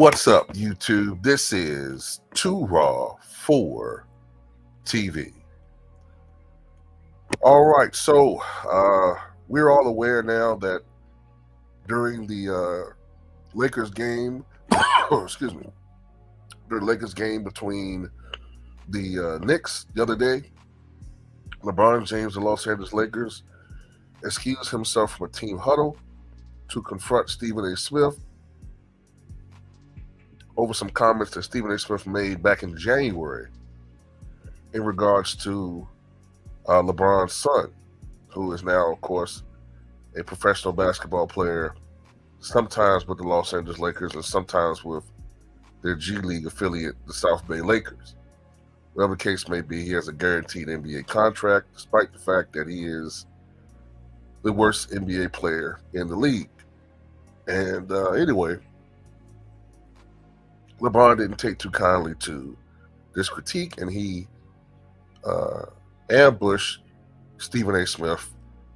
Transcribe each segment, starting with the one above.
What's up, YouTube? This is Too Raw for TV. All right, so we're all aware now that during the Lakers game, excuse me, during the Lakers game between the Knicks the other day, LeBron James, the Los Angeles Lakers, excused himself from a team huddle to confront Stephen A. Smith over some comments that Stephen A. Smith made back in January in regards to LeBron's son, who is now, of course, a professional basketball player, sometimes with the Los Angeles Lakers and sometimes with their G League affiliate, the South Bay Lakers. Whatever the case may be, he has a guaranteed NBA contract, despite the fact that he is the worst NBA player in the league. And anyway, LeBron didn't take too kindly to this critique, and he ambushed Stephen A. Smith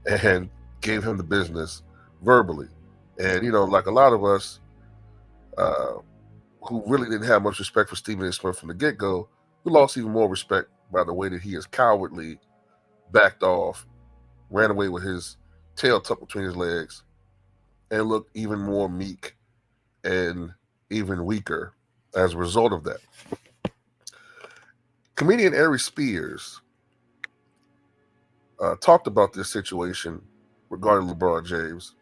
and gave him the business verbally. And, you know, like a lot of us who really didn't have much respect for Stephen A. Smith from the get-go, we lost even more respect by the way that he has cowardly backed off, ran away with his tail tucked between his legs, and looked even more meek and even weaker as a result of that. Comedian Ary Spears talked about this situation regarding LeBron James,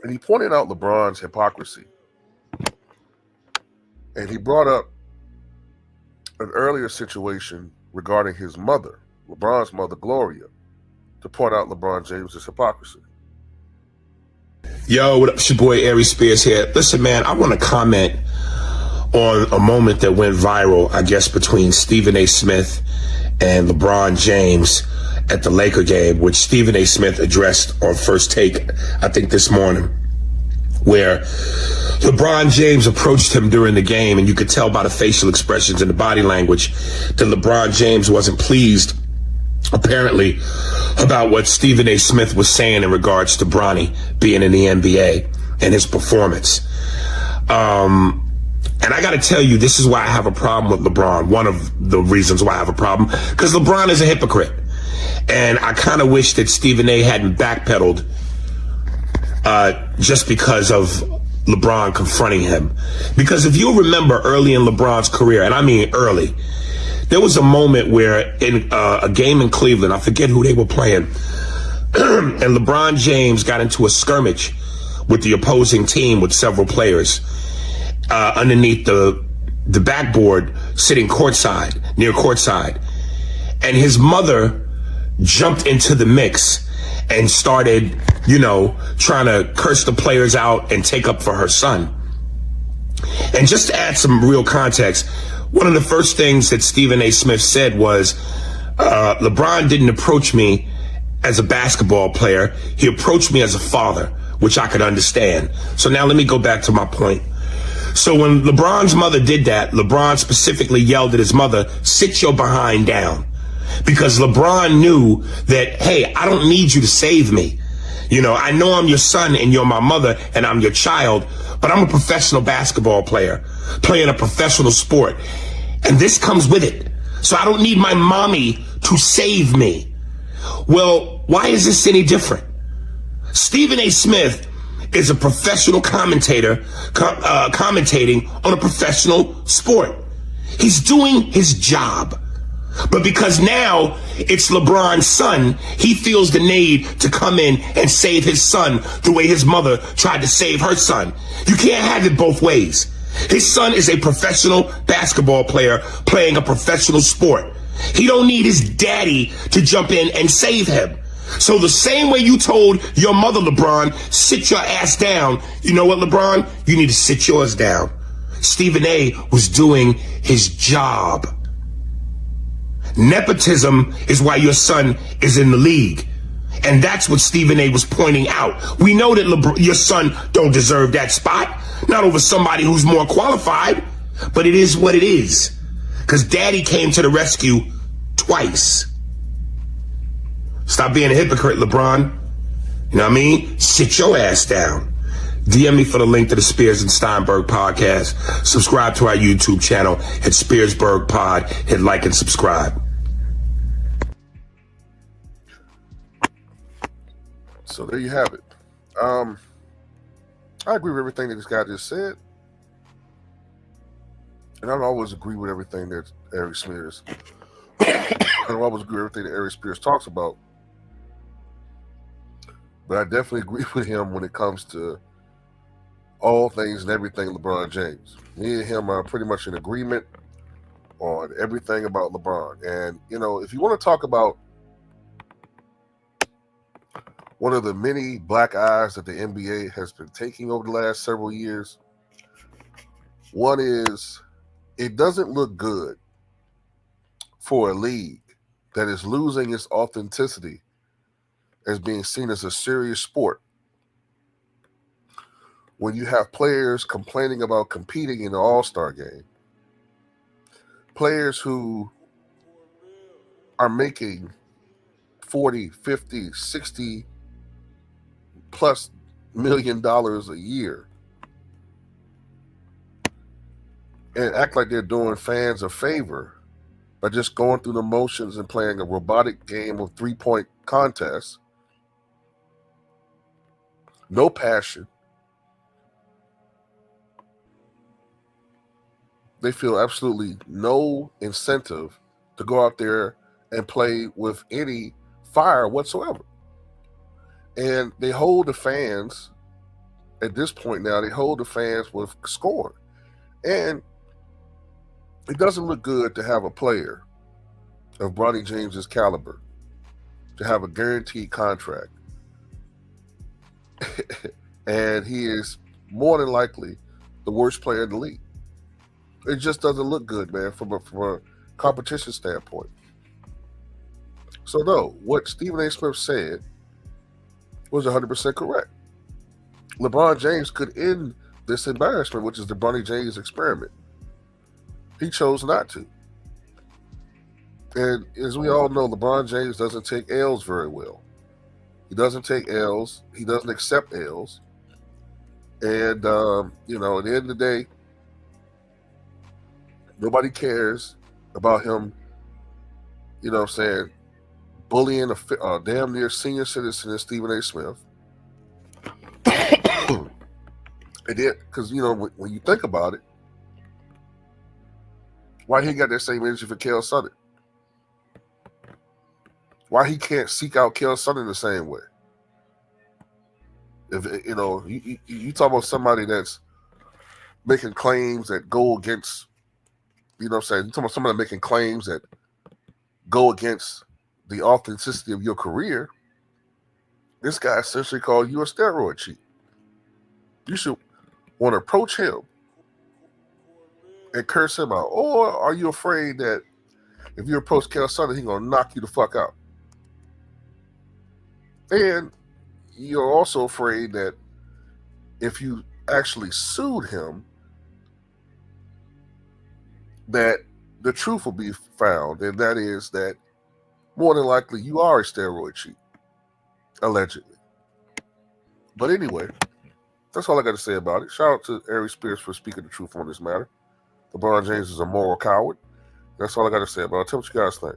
and he pointed out LeBron's hypocrisy. And he brought up an earlier situation regarding his mother, LeBron's mother, Gloria, to point out LeBron James's hypocrisy. Yo, what up? It's your boy Ary Spears here. Listen, man, I want to comment on a moment that went viral, I guess, between Stephen A. Smith and LeBron James at the Laker game, which Stephen A. Smith addressed on First Take, I think this morning, where LeBron James approached him during the game, and you could tell by the facial expressions and the body language that LeBron James wasn't pleased, apparently, about what Stephen A. Smith was saying in regards to Bronny being in the NBA and his performance. And I got to tell you, this is why I have a problem with LeBron. One of the reasons why I have a problem, because LeBron is a hypocrite. And I kind of wish that Stephen A. hadn't backpedaled just because of LeBron confronting him. Because if you remember early in LeBron's career, and I mean early, there was a moment where in a game in Cleveland, I forget who they were playing, and LeBron James got into a skirmish with the opposing team with several players underneath the backboard, sitting courtside, near courtside. And his mother jumped into the mix and started, you know, trying to curse the players out and take up for her son. And just to add some real context, one of the first things that Stephen A. Smith said was, LeBron didn't approach me as a basketball player. He approached me as a father, which I could understand. So now let me go back to my point. So when LeBron's mother did that, LeBron specifically yelled at his mother, "Sit your behind down." Because LeBron knew that, hey, I don't need you to save me. You know, I know I'm your son and you're my mother and I'm your child, but I'm a professional basketball player playing a professional sport. And this comes with it. So I don't need my mommy to save me. Well, why is this any different? Stephen A. Smith is a professional commentator commentating on a professional sport. He's doing his job. But because now it's LeBron's son, he feels the need to come in and save his son the way his mother tried to save her son. You can't have it both ways. His son is a professional basketball player playing a professional sport. He don't need his daddy to jump in and save him. So the same way you told your mother, LeBron, sit your ass down, you know what, LeBron? You need to sit yours down. Stephen A. was doing his job. Nepotism is why your son is in the league. And that's what Stephen A. was pointing out. We know that your son don't deserve that spot, not over somebody who's more qualified, but it is what it is. Because daddy came to the rescue twice. Stop being a hypocrite, LeBron. You know what I mean? Sit your ass down. DM me for the link to the Spears and Steinberg podcast. Subscribe to our YouTube channel at Spearsburg Pod. Hit like and subscribe. So there you have it. I agree with everything that this guy just said. And I don't always agree with everything that Ary Spears. I don't always agree with everything that Ary Spears talks about. But I definitely agree with him when it comes to all things and everything LeBron James. Me and him are pretty much in agreement on everything about LeBron. And, you know, if you want to talk about one of the many black eyes that the NBA has been taking over the last several years, one is it doesn't look good for a league that is losing its authenticity as being seen as a serious sport. When you have players complaining about competing in the All-Star game, players who are making 40, 50, 60 plus $1 million a year and act like they're doing fans a favor by just going through the motions and playing a robotic game of three-point contests. No passion. They feel absolutely no incentive to go out there and play with any fire whatsoever. And they hold the fans, at this point now, they hold the fans with scorn. And it doesn't look good to have a player of Bronny James's caliber to have a guaranteed contract. And he is more than likely the worst player in the league. It just doesn't look good, man, from a competition standpoint. So, no, what Stephen A. Smith said was 100% correct. LeBron James could end this embarrassment, which is the Bronny James experiment. He chose not to. And as we all know, LeBron James doesn't take L's very well. He doesn't take L's. He doesn't accept L's. And, you know, at the end of the day, nobody cares about him, you know what I'm saying, bullying a damn near senior citizen as Stephen A. Smith. And then, because, you know, when you think about it, why he got that same energy for Kel Sutton? Why he can't seek out Kel Sutton the same way? If, you know, you talk about somebody that's making claims that go against, you know what I'm saying? You're talking about somebody making claims that go against the authenticity of your career. This guy essentially called you a steroid cheat. You should want to approach him and curse him out. Or are you afraid that if you approach Kel Sutton, he's going to knock you the fuck out? And you're also afraid that if you actually sued him, that the truth will be found, and that is that more than likely you are a steroid cheat, allegedly. But anyway, that's all I got to say about it. Shout out to Ary Spears for speaking the truth on this matter. LeBron James is a moral coward. That's all I got to say about it. Tell me what you guys think.